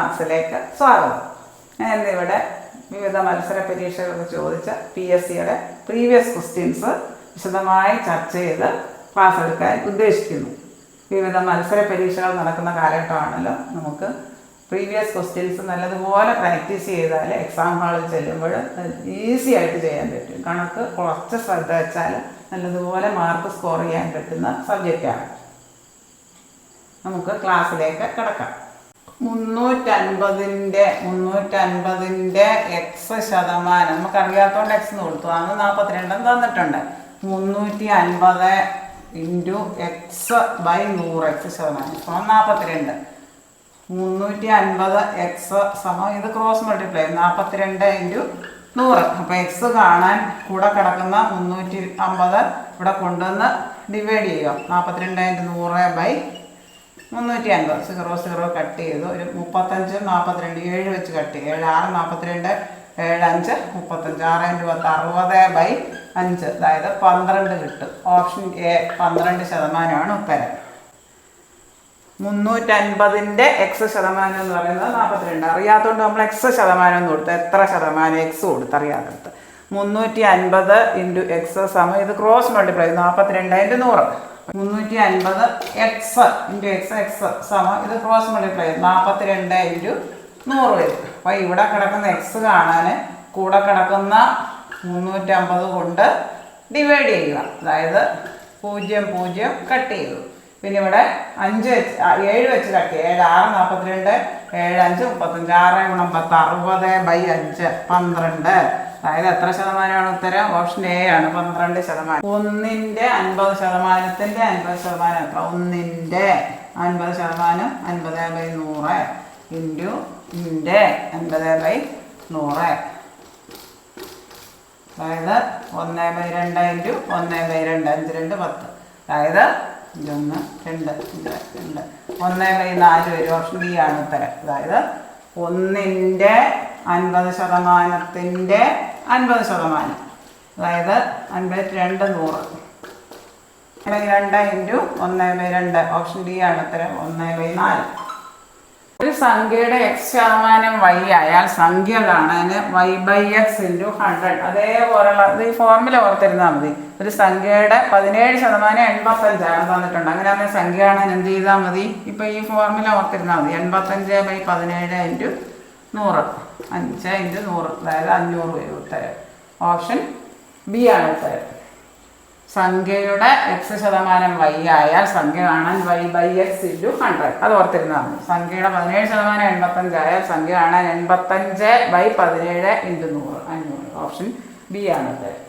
ക്ലാസ്സിലേക്ക് സ്വാഗതം. ഞാൻ ഇവിടെ വിവിധ മത്സര പരീക്ഷകൾക്ക് ചോദിച്ച PSCയുടെ പ്രീവിയസ് ക്വസ്റ്റ്യൻസ് വിശദമായി ചർച്ച ചെയ്ത് ക്ലാസ് എടുക്കാൻ ഉദ്ദേശിക്കുന്നു. വിവിധ മത്സര പരീക്ഷകൾ നടക്കുന്ന കാലഘട്ടമാണല്ലോ. നമുക്ക് പ്രീവിയസ് ക്വസ്റ്റ്യൻസ് നല്ലതുപോലെ പ്രാക്ടീസ് ചെയ്താൽ എക്സാം ഹാളിൽ ചെല്ലുമ്പോൾ ഈസി ആയിട്ട് ചെയ്യാൻ പറ്റും. കണക്ക് കുറച്ച് ശ്രദ്ധ വെച്ചാൽ നല്ലതുപോലെ മാർക്ക് സ്കോർ ചെയ്യാൻ പറ്റുന്ന സബ്ജക്റ്റാണ്. നമുക്ക് ക്ലാസ്സിലേക്ക് കിടക്കാം. 350 എക്സ് ശതമാനം നമുക്കറിയാത്തതുകൊണ്ട് എക്സ് എന്ന് കൊടുത്തു. അന്ന് 42 തന്നിട്ടുണ്ട്. 350 ഇൻറ്റു എക്സ് ബൈ 100 എക്സ് ശതമാനം 42. 350 എക്സ് സമം ഇത് ക്രോസ് മൾട്ടിപ്ലൈ 42 ഇൻറ്റു 100. അപ്പോൾ എക്സ് കാണാൻ കൂടെ കിടക്കുന്ന 350 ഇവിടെ കൊണ്ടുവന്ന് ഡിവൈഡ് ചെയ്യുക. 42 ഇൻറ്റു 100 ബൈ 350. 0 കട്ട് ചെയ്തു. ഒരു 35 42 7 വെച്ച് കട്ട് ചെയ്യും. 7 6 42 7 5 35. 6 ഇൻറ്റു 10 60 ബൈ 5, അതായത് 12 കിട്ടും. ഓപ്ഷൻ എ 12% ഉത്തരം. 350 എക്സ് ശതമാനം എന്ന് പറയുന്നത് 42. അറിയാത്തതുകൊണ്ട് നമ്മൾ എക്സ് ശതമാനം എന്ന് കൊടുത്തു. എത്ര ശതമാനം എക്സ് കൊടുത്ത് അറിയാത്തത്. 350 ഇൻറ്റു എക്സ് സമയം ഇത് cross multiply 42 into 100. 350 X into X സമം ഇത് ക്രോസ് മൾട്ടിപ്ലൈ 42 ഇൻറ്റു 100 വരും. അപ്പോൾ ഇവിടെ കിടക്കുന്ന എക്സ് കാണാൻ കൂടെ കിടക്കുന്ന 350 കൊണ്ട് ഡിവൈഡ് ചെയ്യുക. അതായത് 0 കട്ട് ചെയ്തു. പിന്നെ ഇവിടെ 7 വെച്ച് കട്ട് ചെയ്യുക. 7 6 42 7 5 35. 6 ഗുണം 10 60 ബൈ 5 12. അതായത് എത്ര ശതമാനമാണ് ഉത്തരം? ഓപ്ഷൻ എ ആണ് 12%. 1ൻ്റെ 50%ത്തിൻ്റെ 50% എത്ര? 1ൻ്റെ 50% 50/100 ഇൻറ്റു 50/100. അതായത് 1/2 ഇൻറ്റു 1/2 5 2 10. അതായത് 1 2 2 1/4 വരും. ഓപ്ഷൻ ബി ആണ് ഉത്തരം. അതായത് 1ൻ്റെ 50%ത്തിൻ്റെ 50%. അതായത് 52 100. 2 ഇൻറ്റു 1/2. ഓപ്ഷൻ ഡി ആണ് ഉത്തരം 1/4. ഒരു സംഖ്യയുടെ എക്സ് ശതമാനം y ആയാൽ സംഖ്യ കാണാൻ y/x ഇൻറ്റു 100. അതേപോലുള്ള ഈ ഫോർമുല ഓർത്തിരുന്നാൽ മതി. ഒരു സംഖ്യയുടെ 17% 85 തന്നിട്ടുണ്ട്. അങ്ങനെയാണെങ്കിൽ സംഖ്യ കാണാൻ എന്ത് ചെയ്താൽ മതി? ഇപ്പോൾ ഈ ഫോർമുല ഓർത്തിരുന്നാൽ മതി. 85/17 ഇൻറ്റു 100 5 ഇൻറ്റു 100. അതായത് 500 വരും ഉത്തരം. ഓപ്ഷൻ ബി ആണ് ഉത്തരം. സംഖ്യയുടെ എക്സ് ശതമാനം y ആയാൽ സംഖ്യ കാണാൻ y/x ഇൻറ്റു 100. അത് ഓർത്തിരുന്നാൽ മതി. സംഖ്യയുടെ 17% 85 ആയാൽ സംഖ്യ കാണാൻ 85/17 ഇൻറ്റു 100 500. ഓപ്ഷൻ ബി ആണ് ഉത്തരം.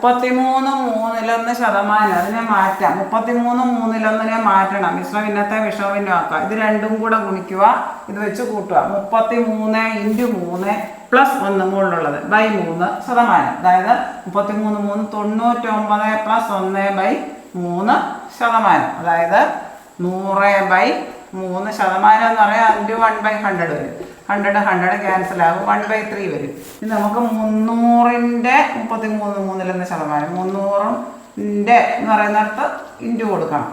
33 ശതമാനം അതിനെ മാറ്റാം. 33 മാറ്റണം. മിശ്രഭിന്നത്തെ വിഷമഭിന്നമാക്കുക. ഇത് രണ്ടും കൂടെ ഗുണിക്കുക. ഇത് വെച്ച് കൂട്ടുക. 33 ഇൻറ്റു 3 പ്ലസ് 1 മുകളിലുള്ളത് ബൈ 3%. അതായത് 33 99 പ്ലസ് 1/3%. അതായത് 100/3% എന്ന് പറയാം. 1/100 വരും. 100 ക്യാൻസൽ ആകും. 1/3 വരും. ഇത് നമുക്ക് 300ൻ്റെ 33% 300ൻ്റെ എന്ന് പറയുന്നിടത്ത് ഇൻറ്റു കൊടുക്കണം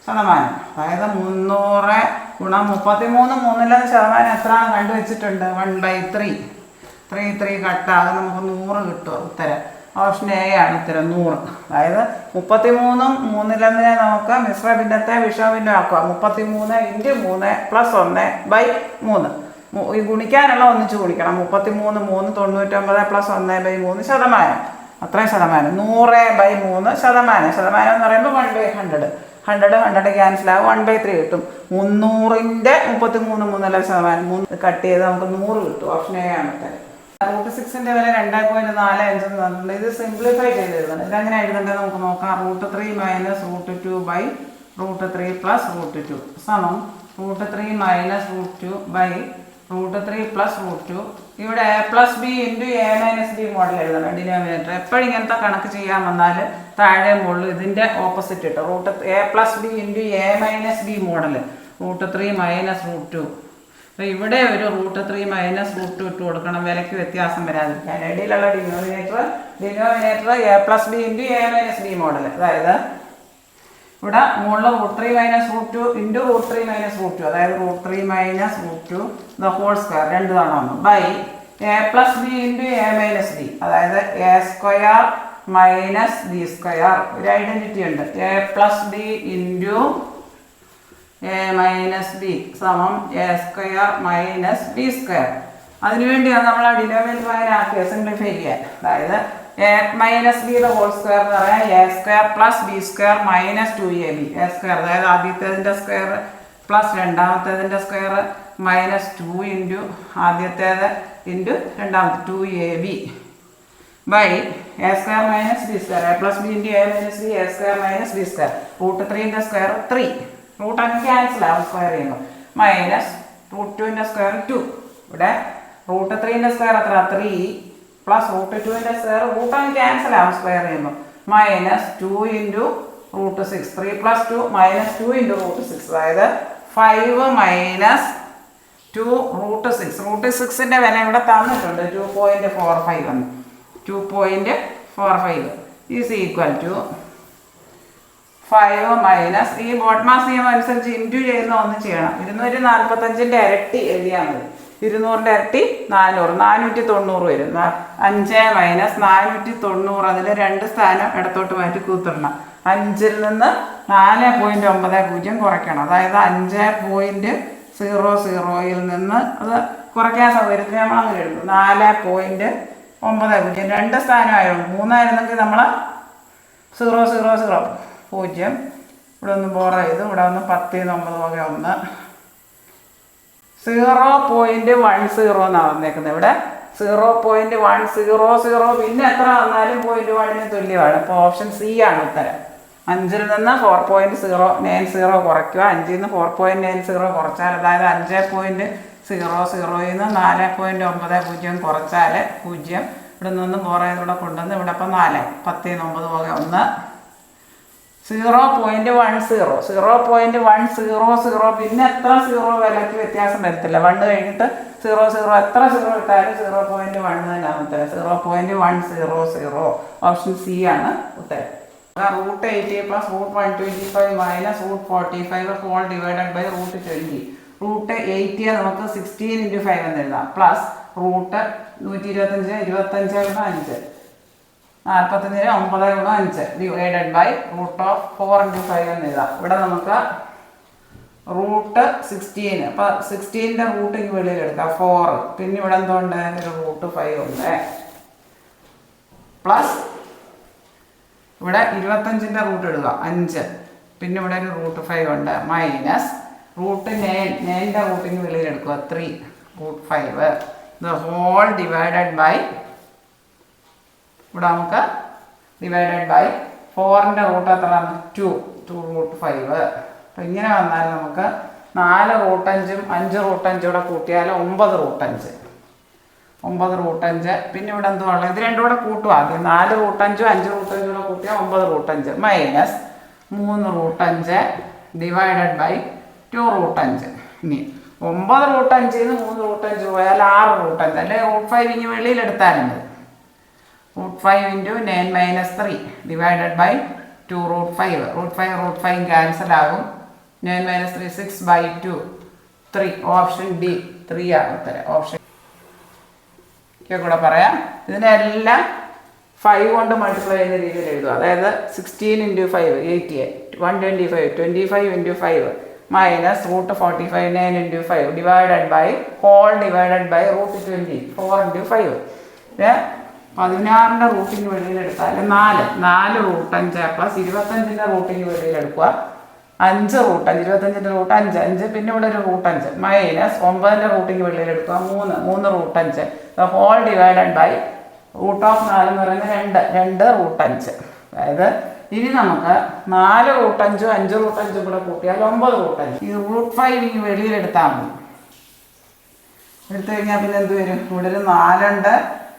ശതമാനം. അതായത് 300 ഗുണം 33 എത്രയാണ് കണ്ടുവച്ചിട്ടുണ്ട്? 1/3. 3 കട്ടാകും. നമുക്ക് 100 കിട്ടും ഉത്തരം. ഓപ്ഷൻ എ ആണ് ഉത്തരം 100. അതായത് 33 നമുക്ക് മിശ്രഭിന്നത്തെ വിഷമഭിന്നമാക്കുക. 33 ഇൻറ്റു 3 പ്ലസ് 1/3. ഈ ഗുണിക്കാനുള്ള ഒന്നിച്ച് ഗുണിക്കണം. 33 99 പ്ലസ് 1/3%. അത്രയും ശതമാനം. 100/3%. ശതമാനം എന്ന് പറയുമ്പോൾ 1/100. 100 ക്യാൻസൽ ആകും. 1/3 കിട്ടും. 300ൻ്റെ 33% 3 കട്ട് ചെയ്ത് നമുക്ക് 100 കിട്ടും. ഓപ്ഷൻ എ ആണ് ഉത്തരം. √6ൻ്റെ വില 2.45 തന്നിട്ടുണ്ട്. ഇത് സിംപ്ലിഫൈ ചെയ്ത് എഴുതണം. ഇതെങ്ങനെ എഴുതേണ്ടത് നമുക്ക് നോക്കാം. √3 മൈനസ് √2 ബൈ √3 പ്ലസ് √2 സമം √3 മൈനസ് √2 ബൈ √3 പ്ലസ് √2. ഇവിടെ A+B ഇൻറ്റു A-B മോഡൽ എഴുതണം. ഡിനോമിനേറ്റർ എപ്പോഴും ഇങ്ങനത്തെ കണക്ക് ചെയ്യാൻ വന്നാൽ താഴെ മുകളിൽ ഇതിൻ്റെ ഓപ്പോസിറ്റ് ഇട്ട് A+B into A-B model √3 minus √2. അപ്പോൾ ഇവിടെ ഒരു √3 മൈനസ് √2 ഇട്ട് കൊടുക്കണം. വിലയ്ക്ക് വ്യത്യാസം വരാതിരിക്കാൻ. ഇടയിലുള്ള denominator A+B into A-B model. അതായത് ഇവിടെ മുകളിൽ √3 - √2 അതായത് √3 - √2 രണ്ട് തവണ വന്നു by a + b × a - b അതായത് a² - b². ഒരു ഐഡന്റിറ്റി ഉണ്ട് a + b × a - b സമം a² - b². അതിനുവേണ്ടിയാണ് നമ്മൾ ആ ഡിനോമിനേറ്റർ അങ്ങനെ ആക്കിയത്, സിംപ്ലിഫൈ ചെയ്യാൻ. അതായത് a - b ² എന്ന് പറയാം a² + b² - 2ab a², അതായത് ആദ്യത്തേതിൻ്റെ സ്ക്വയർ പ്ലസ് രണ്ടാമത്തേതിൻ്റെ സ്ക്വയർ -2 ഇൻറ്റു ആദ്യത്തേത് ഇൻറ്റു രണ്ടാമത്തെ 2ab by a² - b². a + b × a - b a² - b². √3ൻ്റെ സ്ക്വയർ 3, റൂട്ട് അങ്ങ് ക്യാൻസൽ ആവും സ്ക്വയർ ചെയ്യുമ്പോൾ, -√2ൻ്റെ സ്ക്വയർ 2. ഇവിടെ √3ൻ്റെ സ്ക്വയർ എത്ര 3 പ്ലസ് √2ൻ്റെ സ്ക്വയർ റൂട്ട് അങ്ങ് ക്യാൻസൽ ആവും സ്ക്വയർ ചെയ്യുമ്പോൾ, -2 ഇൻറ്റു √6. 3 + 2 -2 ഇൻറ്റു √6 അതായത് 5 - 2 √6. √6ൻ്റെ വില ഇവിടെ തന്നിട്ടുണ്ട് 2.45 എന്ന്. 2.45 ഈസ് ഈക്വൽ ടു 5 മൈനസ് ഈ ബോഡ്മാസ് നിയമം അനുസരിച്ച് ഇൻറ്റു ചെയ്യുന്ന ഒന്ന് ചെയ്യണം. 245ൻ്റെ ഇരട്ടി എഴുതിയാൽ മതി. 200ൻ്റെ ഇരട്ടി 400, 490 വരും. 5 - 490, അതിൽ 2 സ്ഥാനം ഇടത്തോട്ട് മാറ്റി കൂത്തിടണം. 5ൽ നിന്ന് 4.90 കുറയ്ക്കണം. അതായത് 5.00ൽ നിന്ന് അത് കുറയ്ക്കാൻ സൗകര്യത്തിന് നമ്മൾ അങ്ങനെ എഴുതും. 4.90, 2 സ്ഥാനമായുള്ളൂ. 3 ആയിരുന്നെങ്കിൽ നമ്മൾ 000 0. ഇവിടെ ഒന്ന് ബോർ ചെയ്തു. ഇവിടെ ഒന്ന് 10-9 വക 1 0.10 എന്നാണ് വന്നേക്കുന്നത്. ഇവിടെ 0.100, പിന്നെ എത്ര വന്നാലും 0.1 തുല്യമാണ്. അപ്പോൾ ഓപ്ഷൻ സി ആണ് ഉത്തരം. 5ൽ നിന്ന് 4.090 കുറയ്ക്കുക. 5ൽ നിന്ന് 4.90 കുറച്ചാൽ, അതായത് 5.00ൽ നിന്ന് 4.90 കുറച്ചാൽ 0. ഇവിടെ നിന്ന് ബോർ ചെയ്ത് ഇവിടെ കൊണ്ടുവന്ന് ഇവിടെ ഇപ്പം 4, 10-9 വക 1 0.10, പിന്നെ എത്ര 0 വിലയ്ക്ക് വ്യത്യാസം വരത്തില്ല. 1 കഴിഞ്ഞിട്ട് 0 എത്ര 0 ഇട്ടാലും 0.1 തന്നെയാണ് ഉത്തരം. 0.100. ഓപ്ഷൻ സി ആണ് ഉത്തരം. √80 + √125 - √45 ഹോൾ ഡിവൈഡഡ് ബൈ √20. √80 നമുക്ക് 16 × 5 എന്ന് എഴുതാം, പ്ലസ് √125 25 × 5 45 9 × 5 ഡിവൈഡഡ് ബൈ √4 × 5 എന്ന് എഴുതാം. ഇവിടെ നമുക്ക് √16, അപ്പോൾ 16ൻ്റെ റൂട്ട് ഇങ്ങ് വെളിയിൽ എടുക്കാം 4. പിന്നെ ഇവിടെ എന്തുകൊണ്ട് ഒരു √5 ഉണ്ട്, പ്ലസ് ഇവിടെ 25ൻ്റെ റൂട്ട് ഇടുക 5. പിന്നെ ഇവിടെ ഒരു √5 ഉണ്ട്, മൈനസ് √9ൻ്റെ റൂട്ടിന് വെളിയിൽ എടുക്കുക 3 √5 ദ ഹോൾ ഡിവൈഡഡ് ബൈ ഇവിടെ നമുക്ക് ഡിവൈഡഡ് ബൈ 4ൻ്റെ റൂട്ട് എത്രയാണ് 2 √5. അപ്പം ഇങ്ങനെ വന്നാൽ നമുക്ക് 4 √5 5 √5 കൂടെ കൂട്ടിയാൽ 9 √5. പിന്നെ ഇവിടെ എന്തുവാണ്, ഇത് രണ്ടും കൂടെ കൂട്ടുക. ആദ്യം 4 √5 5 √5 കൂടെ കൂട്ടിയാൽ 9 √5 മൈനസ് 3 √5 ഡിവൈഡഡ് ബൈ 2 √5. ഇനി 9 √5 നിന്ന് 3 √5 പോയാൽ 6 √5, അല്ലെ √5 ഇനി വെളിയിലെടുത്താലും മതി. √5 × 9 - 3 ഡിവൈഡഡ് ബൈ 2 √5. √5 ക്യാൻസൽ ആകും. 9 - 3 6/2 3. ഓപ്ഷൻ ഡി 3 ആണ് ഉത്തരം. ഓപ്ഷൻ കൂടെ പറയാം. ഇതിനെല്ലാം 5 കൊണ്ട് മൾട്ടിപ്ലൈ ചെയ്യുന്ന രീതിയിൽ എഴുതുക. അതായത് 16 × 5 88, 125 25 × 5 minus √45 9 × 5 divided by whole divided by √20 4 × 5. 16ൻ്റെ റൂട്ടിന് വെളിയിലെടുത്താൽ 4 √5 പ്ലസ് 25ൻ്റെ റൂട്ടിന് വെളിയിലെടുക്കുക 5 √5, 25ൻ്റെ റൂട്ട് 5 പിന്നെ ഇവിടെ ഒരു √5 മൈനസ് 9ൻ്റെ റൂട്ടിന് വെളിയിലെടുക്കുക 3 √5 ഹോൾ ഡിവൈഡഡ് ബൈ √4 എന്ന് പറയുന്നത് 2 √5. അതായത് ഇനി നമുക്ക് 4 √5 5 √5 കൂടെ കൂട്ടിയാൽ 9 √5. ഈ √5 ഇനി വെളിയിലെടുത്താൽ മതി. എടുത്തു കഴിഞ്ഞാൽ പിന്നെ എന്ത് വരും, ഇവിടെ ഒരു 4 ഉണ്ട്,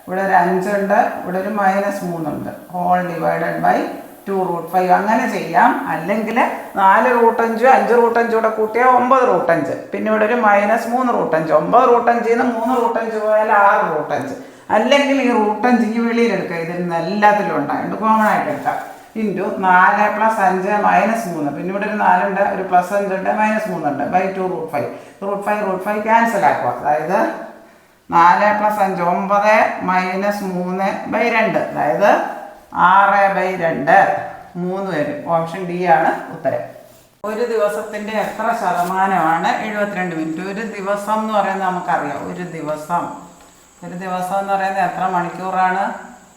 ഇവിടെ ഒരു 5 ഉണ്ട്, ഇവിടെ ഒരു -3 ഉണ്ട്. Whole divided by 2 √5. അങ്ങനെ ചെയ്യാം. അല്ലെങ്കിൽ 4 √5 5 √5 കൂടെ കൂട്ടിയാൽ 9 √5. പിന്നെ ഇവിടെ ഒരു -3 √5. 9 √5 നിന്ന് 3 √5 പോയാൽ 6 √5. അല്ലെങ്കിൽ ഈ √5 വെളിയിലെടുക്കുക. ഇതിൽ നിന്ന് എല്ലാത്തിലും ഉണ്ടാകും, കോമൺ ആയിട്ട് എടുക്കാം. ഇൻറ്റു 4 + 5 - 3. പിന്നെ ഇവിടെ ഒരു 4 ഉണ്ട്, ഒരു +5 ഉണ്ട്, -3 ഉണ്ട്, /2 √5. √5 ക്യാൻസൽ ആക്കുക. അതായത് 4 + 5 9 - 3/2, അതായത് 6/2 3 വരും. ഓപ്ഷൻ ഡി ആണ് ഉത്തരം. ഒരു ദിവസത്തിൻ്റെ എത്ര ശതമാനമാണ് 72 മിനിറ്റ്? ഒരു ദിവസം എന്ന് പറയുന്നത് നമുക്കറിയാം. ഒരു ദിവസം എന്ന് പറയുന്നത് എത്ര മണിക്കൂറാണ്?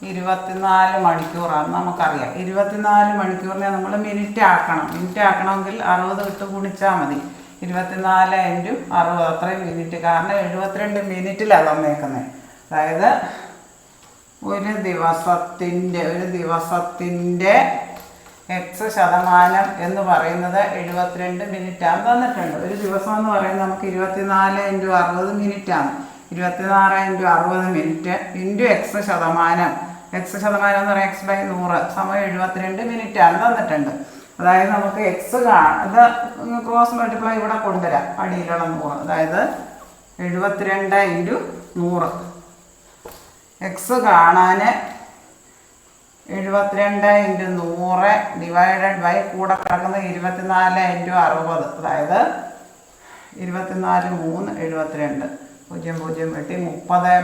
24 മണിക്കൂറാണ് നമുക്കറിയാം. 24 മണിക്കൂറിനെ നമ്മൾ മിനിറ്റ് ആക്കണം. മിനിറ്റ് ആക്കണമെങ്കിൽ 60 ഇട്ട് ഗുണിച്ചാൽ മതി. 24 × 60 അത്രയും മിനിറ്റ്. കാരണം 72 മിനിറ്റിലാണ് തന്നേക്കുന്നത്. അതായത് ഒരു ദിവസത്തിൻ്റെ എക്സ് ശതമാനം എന്ന് പറയുന്നത് 72 മിനിറ്റാണ് തന്നിട്ടുണ്ട്. ഒരു ദിവസം എന്ന് പറയുന്നത് നമുക്ക് 24 × 60 മിനിറ്റാണ്. 24 × 60 മിനിറ്റ് ഇൻറ്റു എക്സ് ശതമാനം. എക്സ് ശതമാനം എന്ന് പറയുന്നത് x/100 സമയം 72 മിനിറ്റാണ് തന്നിട്ടുണ്ട്. അതായത് നമുക്ക് എക്സ് ഇത് ക്രോസ് മൾട്ടിപ്ലൈ ഇവിടെ കൊണ്ടുവരാം. അടിയിലുള്ള 100, അതായത് 72 × 100. എക്സ് കാണാൻ 72 × 100 ഡിവൈഡഡ് ബൈ കൂടെ കിടക്കുന്ന 24 × 60, അതായത് 24 3 72 0 0 വെട്ടി 30/6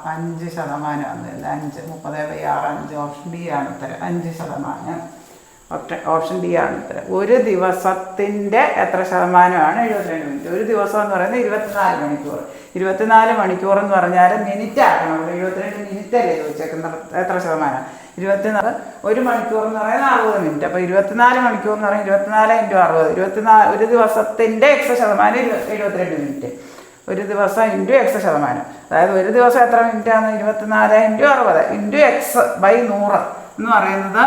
5%. 5 30/6 5. ഓപ്ഷൻ ഡി ആണ് ഉത്തരം. 5%. ഓപ്ഷൻ ഡി ആണ് ഉത്തരം. ഒരു ദിവസത്തിൻ്റെ എത്ര ശതമാനമാണ് 72 മിനിറ്റ്? ഒരു ദിവസം എന്ന് പറയുന്നത് 24 മണിക്കൂർ. 24 മണിക്കൂർ എന്ന് പറഞ്ഞാൽ മിനിറ്റ് ആക്കണം. 72 മിനിറ്റ് അല്ലേ ചോദിച്ചേക്കുന്നത്? എത്ര ശതമാനം? 24. ഒരു മണിക്കൂർ എന്ന് പറയുന്നത് 60 മിനിറ്റ്. അപ്പോൾ 24 മണിക്കൂർ എന്ന് പറയുന്നത് 24 × 60. 24. ഒരു ദിവസത്തിൻ്റെ എക്സ് ശതമാനം 72 മിനിറ്റ്. ഒരു ദിവസം ഇൻറ്റു എക്സ് ശതമാനം. അതായത് ഒരു ദിവസം എത്ര മിനിറ്റാണ്? 24 × 60 ഇൻറ്റു x/100 എന്ന് പറയുന്നത്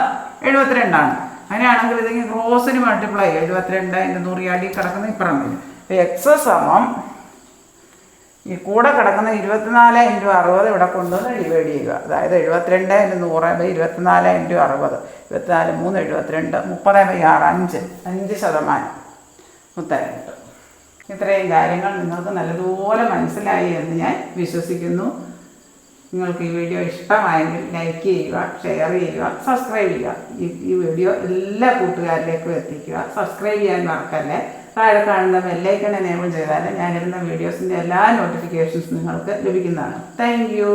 72 ആണ്. അങ്ങനെയാണെങ്കിൽ ഇതെങ്കിൽ ക്രോസിന് മൾട്ടിപ്ലൈ 72 × 100 അടി കിടക്കുന്ന ഇപ്പുറം വരും. അപ്പോൾ എക്സ് സമം ഈ കൂടെ കിടക്കുന്ന 24 × 60 ഇവിടെ കൊണ്ടുവന്ന് ഡിവൈഡ് ചെയ്യുക. അതായത് 72 × 100/24 × 60. 24 3 72 30/6 5%. ഉത്തരം കിട്ടും. ഇത്രയും കാര്യങ്ങൾ നിങ്ങൾക്ക് നല്ലതുപോലെ മനസ്സിലായി എന്ന് ഞാൻ വിശ്വസിക്കുന്നു. നിങ്ങൾക്ക് ഈ വീഡിയോ ഇഷ്ടമായെങ്കിൽ ലൈക്ക് ചെയ്യുക, ഷെയർ ചെയ്യുക, സബ്സ്ക്രൈബ് ചെയ്യുക. ഈ വീഡിയോ എല്ലാ കൂട്ടുകാരിലേക്കും എത്തിക്കുക. സബ്സ്ക്രൈബ് ചെയ്യാൻ മറക്കല്ലേ. താഴെ കാണുന്ന ബെല്ലൈക്കൺ എനേബിൾ ചെയ്താൽ ഞാനിടുന്ന വീഡിയോസിൻ്റെ എല്ലാ നോട്ടിഫിക്കേഷൻസ് നിങ്ങൾക്ക് ലഭിക്കുന്നതാണ്. Thank you.